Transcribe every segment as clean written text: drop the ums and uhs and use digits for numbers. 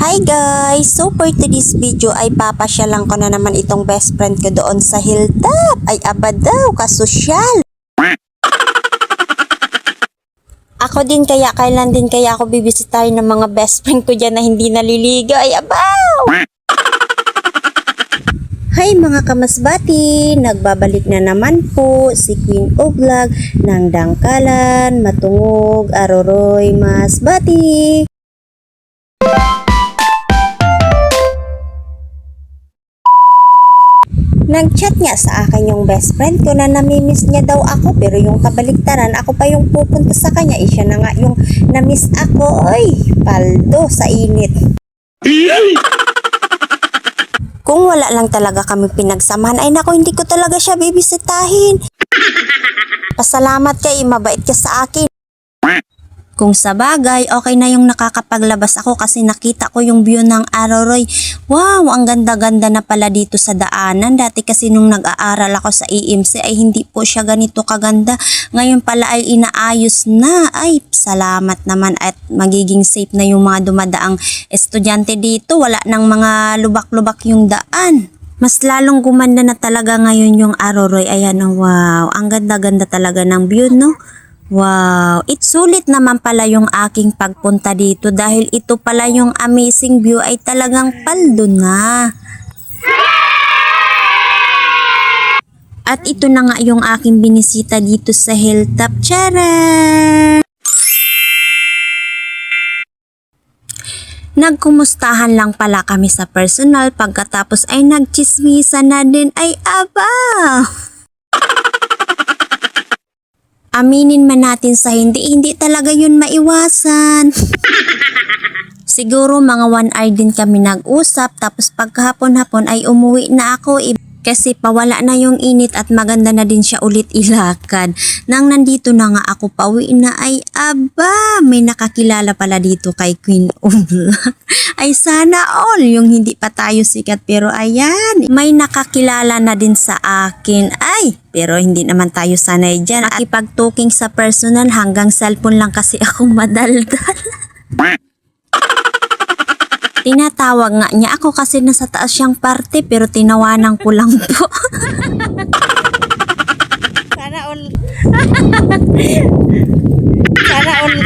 Hi guys! So for today's video ay papasyalan ko na naman itong best friend ko doon sa hilltop. Ay aba daw, kasosyal! Ako din kaya, kailan din kaya ako bibisitahin ng mga best friend ko dyan na hindi naliligo. Ay abaw! Hi mga kamasbati! Nagbabalik na naman po si Queen O Vlog ng Dangkalan, Matungog, Aroroy, Masbati! Nag-chat niya sa akin yung best friend ko na namimiss niya daw ako, pero yung kabaliktaran, ako pa yung pupunta sa kanya, siya na nga yung namiss ako. Oy, paldo sa init. Kung wala lang talaga kami pinagsamahan, ay naku, hindi ko talaga siya bibisitahin. Pasalamat kay, mabait ka sa akin. Kung sa bagay, okay na yung nakakapaglabas ako kasi nakita ko yung view ng Aroroy. Wow, ang ganda-ganda na pala dito sa daanan. Dati kasi nung nag-aaral ako sa EMC ay hindi po siya ganito kaganda. Ngayon pala ay inaayos na. Ay, salamat naman at magiging safe na yung mga dumadaang estudyante dito. Wala nang mga lubak-lubak yung daan. Mas lalong gumanda na talaga ngayon yung Aroroy. Ayan, wow, ang ganda-ganda talaga ng view, no? Wow, sulit naman pala yung aking pagpunta dito dahil ito pala yung amazing view ay talagang paldo na. At ito na nga yung aking binisita dito sa hilltop. Tcharan! Nagkumustahan lang pala kami sa personal pagkatapos ay nagchismisa na din. Ay aba! Aminin man natin sa hindi talaga yun maiwasan. Siguro mga 1 hour din kami nag-usap tapos pagkahapon-hapon ay umuwi na ako kasi pawala na yung init at maganda na din siya ulit ilakad. Nang nandito na nga ako pauwi na ay aba, may nakakilala pala dito kay Queen O Vlog. Ay sana all yung hindi pa tayo sikat pero ayan, may nakakilala na din sa akin. Ay, pero hindi naman tayo sanay dyan. At ipag-talking sa personal hanggang cellphone lang kasi ako madaldal. Tinatawag nga niya ako kasi nasa taas siyang parte pero tinawanan ko lang po. Sana all. Sana all.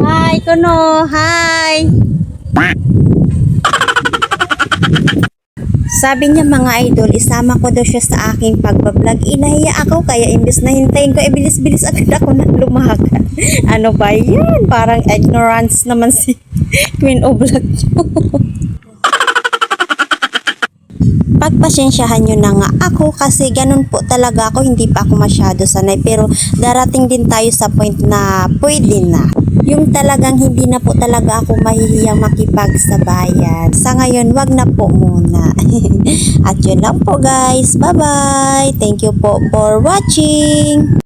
Hi, Kuno. Hi. Sabi niya mga idol, isama ko daw siya sa aking pagbablog. Inahiya ako kaya imbes na hintayin ko, bilis-bilis agad ako na lumakan. Ano ba yan? Parang ignorance naman si Queen O Vlog. Pagpasensyahan nyo na nga ako kasi ganun po talaga ako, hindi pa ako masyado sanay pero darating din tayo sa point na pwede na. Yung talagang hindi na po talaga ako mahihiyang makipagsabayan. Sa ngayon, wag na po muna. At yun lang po guys. Bye-bye. Thank you po for watching.